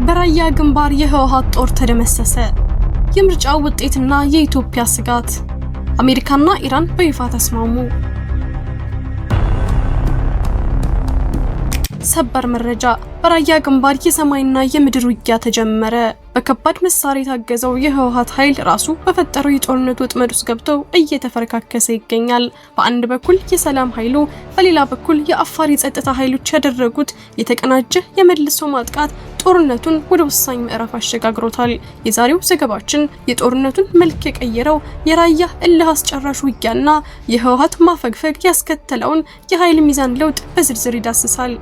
በራያ ግንባር የህወሓት ጦር ተደመሰሰ። የምርጫው ውጤትና የኢትዮጵያ ስጋት። አሜሪካና ኢራን በይፋ ተስማሙ። ሰበር መረጃ። በራያ ግንባር የሰማይና የምድር ውጊያ ተጀመረ። በከባድ መሳሪያ የታገዘው የህወሓት ኃይል ራሱ በፈጠረው የጦርነት ወጥመድ ውስጥ ገብቶ እየተፈረካከሰ ይገኛል። በአንድ በኩል የሰላም ኃይሉ፣ በሌላ በኩል የአፋር የጸጥታ ኃይሎች ያደረጉት የተቀናጀ የመልሶ ማጥቃት ጦርነቱን ወደ ወሳኝ ምዕራፍ አሸጋግሮታል። የዛሬው ዘገባችን የጦርነቱን መልክ የቀየረው የራያ እልህ አስጨራሽ ውጊያና የህወሓት ማፈግፈግ ያስከተለውን የኃይል ሚዛን ለውጥ በዝርዝር ይዳስሳል።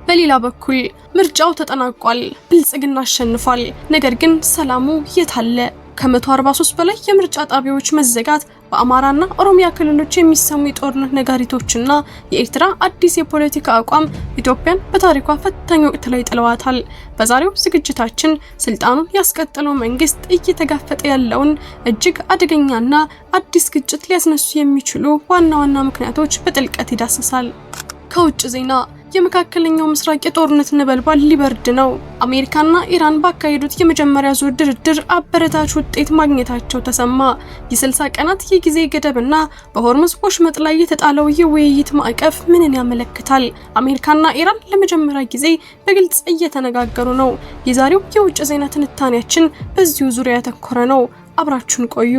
በሌላ በኩል ምርጫው ተጠናቋል፣ ብልጽግና አሸንፏል። ነገር ግን ሰላሙ የታለ? ከ143 በላይ የምርጫ ጣቢያዎች መዘጋት፣ በአማራና ኦሮሚያ ክልሎች የሚሰሙ የጦርነት ነጋሪቶችና የኤርትራ አዲስ የፖለቲካ አቋም ኢትዮጵያን በታሪኳ ፈታኝ ወቅት ላይ ጥለዋታል። በዛሬው ዝግጅታችን ስልጣኑን ያስቀጠለው መንግስት እየተጋፈጠ ያለውን እጅግ አደገኛና አዲስ ግጭት ሊያስነሱ የሚችሉ ዋና ዋና ምክንያቶች በጥልቀት ይዳሰሳል። ከውጭ ዜና የመካከለኛው ምስራቅ የጦርነት ነበልባል ሊበርድ ነው። አሜሪካና ኢራን ባካሄዱት የመጀመሪያ ዙር ድርድር አበረታች ውጤት ማግኘታቸው ተሰማ። የ60 ቀናት የጊዜ ገደብና በሆርሙዝ ወሽመጥ ላይ የተጣለው የውይይት ማዕቀፍ ምንን ያመለክታል? አሜሪካና ኢራን ለመጀመሪያ ጊዜ በግልጽ እየተነጋገሩ ነው። የዛሬው የውጭ ዜና ትንታኔያችን በዚሁ ዙሪያ ያተኮረ ነው። አብራችሁን ቆዩ።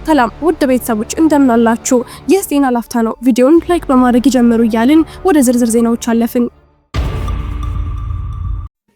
ሰላም ውድ ቤተሰቦች እንደምን አላችሁ? ይህ ዜና ላፍታ ነው። ቪዲዮውን ላይክ በማድረግ ይጀምሩ እያልን ወደ ዝርዝር ዜናዎች አለፍን።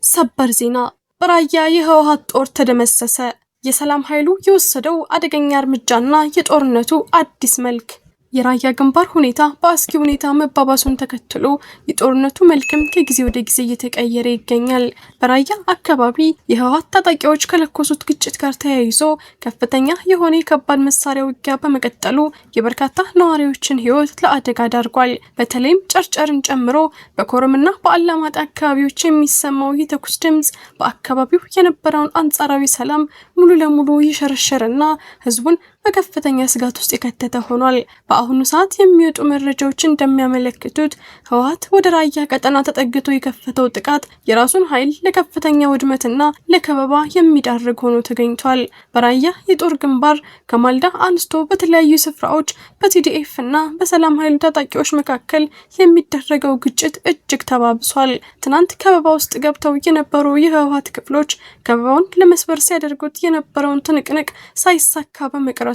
ሰበር ዜና። በራያ የህወሓት ጦር ተደመሰሰ። የሰላም ኃይሉ የወሰደው አደገኛ እርምጃና የጦርነቱ አዲስ መልክ። የራያ ግንባር ሁኔታ በአስጊ ሁኔታ መባባሱን ተከትሎ የጦርነቱ መልክም ከጊዜ ወደ ጊዜ እየተቀየረ ይገኛል። በራያ አካባቢ የህወሓት ታጣቂዎች ከለኮሱት ግጭት ጋር ተያይዞ ከፍተኛ የሆነ የከባድ መሳሪያ ውጊያ በመቀጠሉ የበርካታ ነዋሪዎችን ህይወት ለአደጋ ዳርጓል። በተለይም ጨርጨርን ጨምሮ በኮረምና በአላማጣ አካባቢዎች የሚሰማው የተኩስ ድምጽ በአካባቢው የነበረውን አንጻራዊ ሰላም ሙሉ ለሙሉ ይሸረሸርና ህዝቡን በከፍተኛ ስጋት ውስጥ የከተተ ሆኗል። በአሁኑ ሰዓት የሚወጡ መረጃዎች እንደሚያመለክቱት ህወሓት ወደ ራያ ቀጠና ተጠግቶ የከፈተው ጥቃት የራሱን ኃይል ለከፍተኛ ውድመትና ለከበባ የሚዳርግ ሆኖ ተገኝቷል። በራያ የጦር ግንባር ከማልዳ አንስቶ በተለያዩ ስፍራዎች በቲዲኤፍ እና በሰላም ኃይሉ ታጣቂዎች መካከል የሚደረገው ግጭት እጅግ ተባብሷል። ትናንት ከበባ ውስጥ ገብተው የነበሩ የህወሓት ክፍሎች ከበባውን ለመስበር ሲያደርጉት የነበረውን ትንቅንቅ ሳይሳካ በመቅረቱ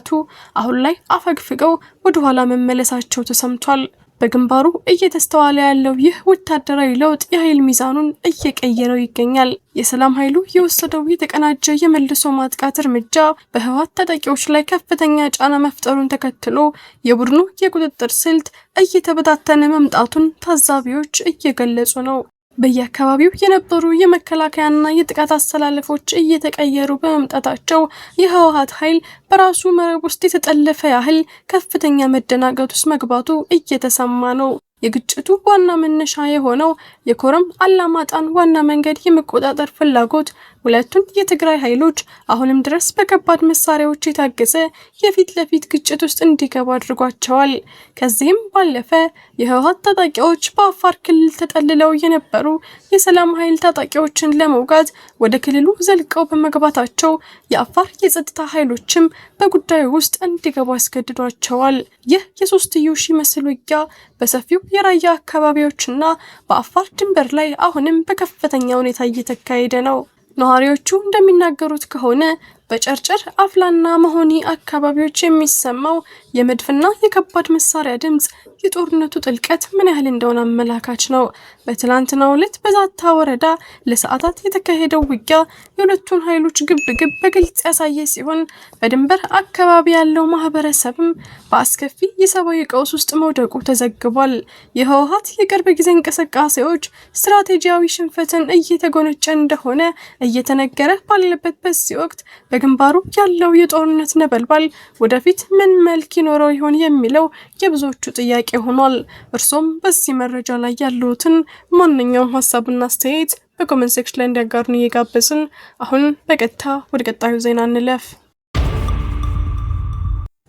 አሁን ላይ አፈግፍገው ወደ ኋላ መመለሳቸው ተሰምቷል። በግንባሩ እየተስተዋለ ያለው ይህ ወታደራዊ ለውጥ የኃይል ሚዛኑን እየቀየረው ይገኛል። የሰላም ኃይሉ የወሰደው የተቀናጀ የመልሶ ማጥቃት እርምጃ በህወሓት ታጣቂዎች ላይ ከፍተኛ ጫና መፍጠሩን ተከትሎ የቡድኑ የቁጥጥር ስልት እየተበታተነ መምጣቱን ታዛቢዎች እየገለጹ ነው። በየአካባቢው የነበሩ የመከላከያና የጥቃት አስተላለፎች እየተቀየሩ በመምጣታቸው የህወሓት ኃይል በራሱ መረብ ውስጥ የተጠለፈ ያህል ከፍተኛ መደናገጥ ውስጥ መግባቱ እየተሰማ ነው። የግጭቱ ዋና መነሻ የሆነው የኮረም አላማጣን ዋና መንገድ የመቆጣጠር ፍላጎት ሁለቱን የትግራይ ኃይሎች አሁንም ድረስ በከባድ መሳሪያዎች የታገዘ የፊት ለፊት ግጭት ውስጥ እንዲገቡ አድርጓቸዋል። ከዚህም ባለፈ የህወሓት ታጣቂዎች በአፋር ክልል ተጠልለው የነበሩ የሰላም ኃይል ታጣቂዎችን ለመውጋት ወደ ክልሉ ዘልቀው በመግባታቸው የአፋር የጸጥታ ኃይሎችም በጉዳዩ ውስጥ እንዲገቡ አስገድዷቸዋል። ይህ የሶስትዮሽ መስል ውጊያ በሰፊው የራያ አካባቢዎችና በአፋር ድንበር ላይ አሁንም በከፍተኛ ሁኔታ እየተካሄደ ነው። ነዋሪዎቹ እንደሚናገሩት ከሆነ በጨርጨር አፍላና መሆኒ አካባቢዎች የሚሰማው የመድፍና የከባድ መሳሪያ ድምጽ የጦርነቱ ጥልቀት ምን ያህል እንደሆነ አመላካች ነው። በትላንትናው ዕለት በዛታ ወረዳ ለሰዓታት የተካሄደው ውጊያ የሁለቱን ኃይሎች ግብግብ በግልጽ ያሳየ ሲሆን በድንበር አካባቢ ያለው ማህበረሰብም በአስከፊ የሰብአዊ ቀውስ ውስጥ መውደቁ ተዘግቧል። የህወሓት የቅርብ ጊዜ እንቅስቃሴዎች ስትራቴጂያዊ ሽንፈትን እየተጎነጨ እንደሆነ እየተነገረ ባለበት በዚህ ወቅት በግንባሩ ያለው የጦርነት ነበልባል ወደፊት ምን መልክ ይኖረው ይሆን የሚለው የብዙዎቹ ጥያቄ ሆኗል። እርሶም በዚህ መረጃ ላይ ያሉትን ማንኛውም ሀሳብና አስተያየት በኮሜንት ሴክሽን ላይ እንዲያጋሩን እየጋበዝን አሁን በቀጥታ ወደ ቀጣዩ ዜና እንለፍ።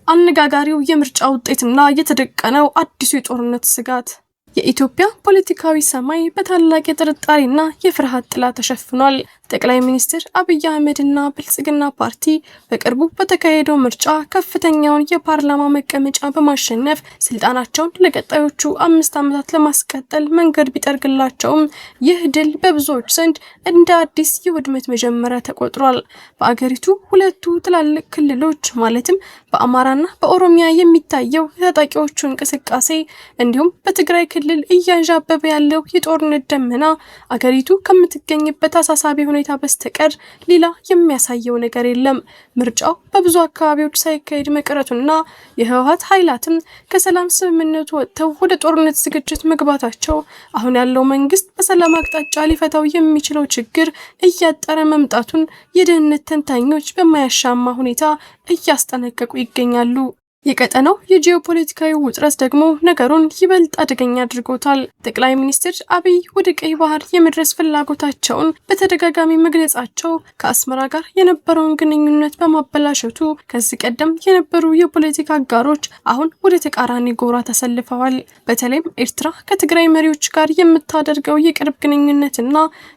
አነጋጋሪው የምርጫ ውጤትና የተደቀነው አዲሱ የጦርነት ስጋት። የኢትዮጵያ ፖለቲካዊ ሰማይ በታላቅ የጥርጣሬና የፍርሃት ጥላ ተሸፍኗል። ጠቅላይ ሚኒስትር አብይ አህመድና ብልጽግና ፓርቲ በቅርቡ በተካሄደው ምርጫ ከፍተኛውን የፓርላማ መቀመጫ በማሸነፍ ስልጣናቸውን ለቀጣዮቹ 5 ዓመታት ለማስቀጠል መንገድ ቢጠርግላቸውም ይህ ድል በብዙዎች ዘንድ እንደ አዲስ የውድመት መጀመሪያ ተቆጥሯል። በአገሪቱ ሁለቱ ትላልቅ ክልሎች ማለትም በአማራና በኦሮሚያ የሚታየው የታጣቂዎቹ እንቅስቃሴ እንዲሁም በትግራይ ክልል እያንዣበበ ያለው የጦርነት ደመና አገሪቱ ከምትገኝበት አሳሳቢ ሁኔታ በስተቀር ሌላ የሚያሳየው ነገር የለም። ምርጫው በብዙ አካባቢዎች ሳይካሄድ መቅረቱና የህወሓት ኃይላትም ከሰላም ስምምነቱ ወጥተው ወደ ጦርነት ዝግጅት መግባታቸው አሁን ያለው መንግስት በሰላም አቅጣጫ ሊፈታው የሚችለው ችግር እያጠረ መምጣቱን የደህንነት ተንታኞች በማያሻማ ሁኔታ እያስጠነቀቁ ይገኛሉ። የቀጠናው የጂኦፖለቲካዊ ውጥረት ደግሞ ነገሩን ይበልጥ አደገኛ አድርጎታል። ጠቅላይ ሚኒስትር አብይ ወደ ቀይ ባህር የመድረስ ፍላጎታቸውን በተደጋጋሚ መግለጻቸው ከአስመራ ጋር የነበረውን ግንኙነት በማበላሸቱ ከዚህ ቀደም የነበሩ የፖለቲካ አጋሮች አሁን ወደ ተቃራኒ ጎራ ተሰልፈዋል። በተለይም ኤርትራ ከትግራይ መሪዎች ጋር የምታደርገው የቅርብ ግንኙነትና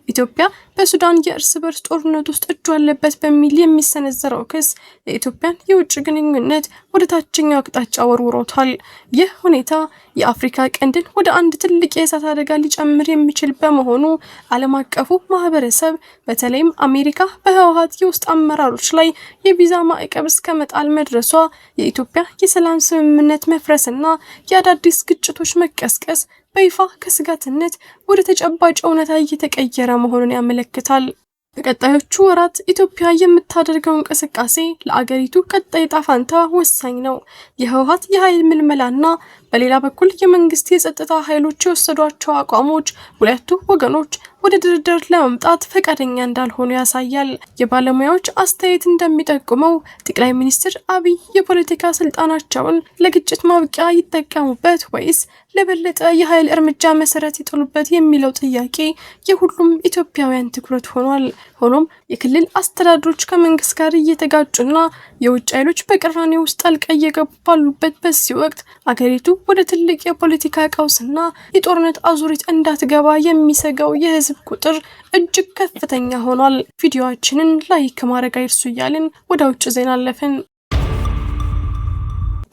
ኢትዮጵያ በሱዳን የእርስ በርስ ጦርነት ውስጥ እጁ አለበት በሚል የሚሰነዘረው ክስ የኢትዮጵያን የውጭ ግንኙነት ወደ ታችኛው አቅጣጫ ወርውሮታል። ይህ ሁኔታ የአፍሪካ ቀንድን ወደ አንድ ትልቅ የእሳት አደጋ ሊጨምር የሚችል በመሆኑ ዓለም አቀፉ ማህበረሰብ በተለይም አሜሪካ በህወሓት የውስጥ አመራሮች ላይ የቪዛ ማዕቀብ እስከ መጣል መድረሷ የኢትዮጵያ የሰላም ስምምነት መፍረስና የአዳዲስ ግጭቶች መቀስቀስ በይፋ ከስጋትነት ወደ ተጨባጭ እውነታ እየተቀየረ መሆኑን ያመለክታል። በቀጣዮቹ ወራት ኢትዮጵያ የምታደርገው እንቅስቃሴ ለአገሪቱ ቀጣይ ዕጣ ፈንታ ወሳኝ ነው። የህወሓት የኃይል ምልመላና በሌላ በኩል የመንግስት የጸጥታ ኃይሎች የወሰዷቸው አቋሞች ሁለቱ ወገኖች ወደ ድርድር ለመምጣት ፈቃደኛ እንዳልሆኑ ያሳያል። የባለሙያዎች አስተያየት እንደሚጠቁመው ጠቅላይ ሚኒስትር አብይ የፖለቲካ ስልጣናቸውን ለግጭት ማብቂያ ይጠቀሙበት ወይስ ለበለጠ የኃይል እርምጃ መሰረት ይጥሉበት የሚለው ጥያቄ የሁሉም ኢትዮጵያውያን ትኩረት ሆኗል። ሆኖም የክልል አስተዳደሮች ከመንግስት ጋር እየተጋጩና የውጭ ኃይሎች በቅራኔ ውስጥ ጣልቃ እየገቡ ባሉበት በዚህ ወቅት አገሪቱ ወደ ትልቅ የፖለቲካ ቀውስና የጦርነት አዙሪት እንዳትገባ የሚሰጋው የህዝብ ቁጥር እጅግ ከፍተኛ ሆኗል። ቪዲዮአችንን ላይክ ማድረግ አይርሱ እያልን ወደ ውጭ ዜና አለፍን።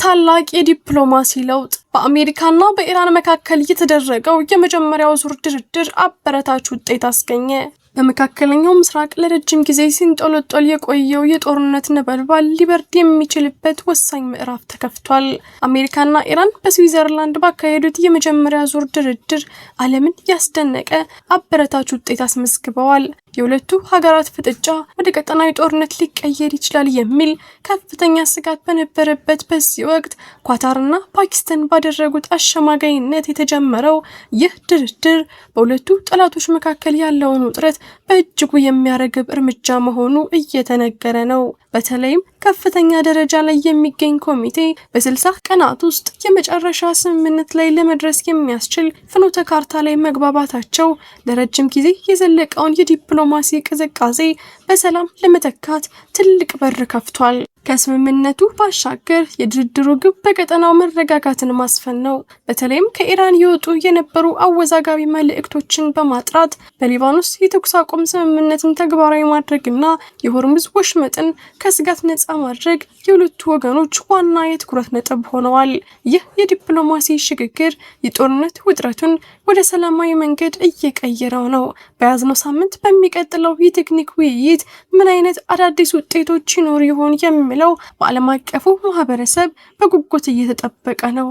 ታላቅ የዲፕሎማሲ ለውጥ በአሜሪካና በኢራን መካከል የተደረገው የመጀመሪያው ዙር ድርድር አበረታች ውጤት አስገኘ። በመካከለኛው ምስራቅ ለረጅም ጊዜ ሲንጦለጦል የቆየው የጦርነት ነበልባል ሊበርድ የሚችልበት ወሳኝ ምዕራፍ ተከፍቷል። አሜሪካና ኢራን በስዊዘርላንድ ባካሄዱት የመጀመሪያ ዙር ድርድር ዓለምን ያስደነቀ አበረታች ውጤት አስመዝግበዋል። የሁለቱ ሀገራት ፍጥጫ ወደ ቀጠናዊ ጦርነት ሊቀየር ይችላል የሚል ከፍተኛ ስጋት በነበረበት በዚህ ወቅት ኳታርና ፓኪስታን ባደረጉት አሸማጋይነት የተጀመረው ይህ ድርድር በሁለቱ ጠላቶች መካከል ያለውን ውጥረት በእጅጉ የሚያረግብ እርምጃ መሆኑ እየተነገረ ነው። በተለይም ከፍተኛ ደረጃ ላይ የሚገኝ ኮሚቴ በ60 ቀናት ውስጥ የመጨረሻ ስምምነት ላይ ለመድረስ የሚያስችል ፍኖተ ካርታ ላይ መግባባታቸው ለረጅም ጊዜ የዘለቀውን የዲፕሎማሲ ቅዝቃዜ በሰላም ለመተካት ትልቅ በር ከፍቷል። ከስምምነቱ ባሻገር የድርድሩ ግብ በቀጠናው መረጋጋትን ማስፈን ነው። በተለይም ከኢራን የወጡ የነበሩ አወዛጋቢ መልእክቶችን በማጥራት በሊባኖስ የተኩስ አቁም ስምምነትን ተግባራዊ ማድረግና የሆርሙዝ ወሽመጥን ከስጋት ነፃ ማድረግ የሁለቱ ወገኖች ዋና የትኩረት ነጥብ ሆነዋል። ይህ የዲፕሎማሲ ሽግግር የጦርነት ውጥረቱን ወደ ሰላማዊ መንገድ እየቀየረው ነው። በያዝነው ሳምንት በሚቀጥለው የቴክኒክ ውይይት ምን አይነት አዳዲስ ውጤቶች ይኖሩ ይሆን የሚለው በዓለም አቀፉ ማህበረሰብ በጉጉት እየተጠበቀ ነው።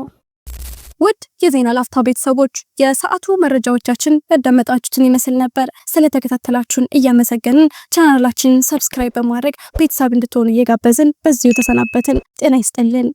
ውድ የዜና ላፍታ ቤተሰቦች የሰዓቱ መረጃዎቻችን ያዳመጣችሁትን ይመስል ነበር። ስለተከታተላችሁን እያመሰገንን ቻናላችንን ሰብስክራይብ በማድረግ ቤተሰብ እንድትሆኑ እየጋበዝን በዚሁ ተሰናበትን። ጤና ይስጥልን።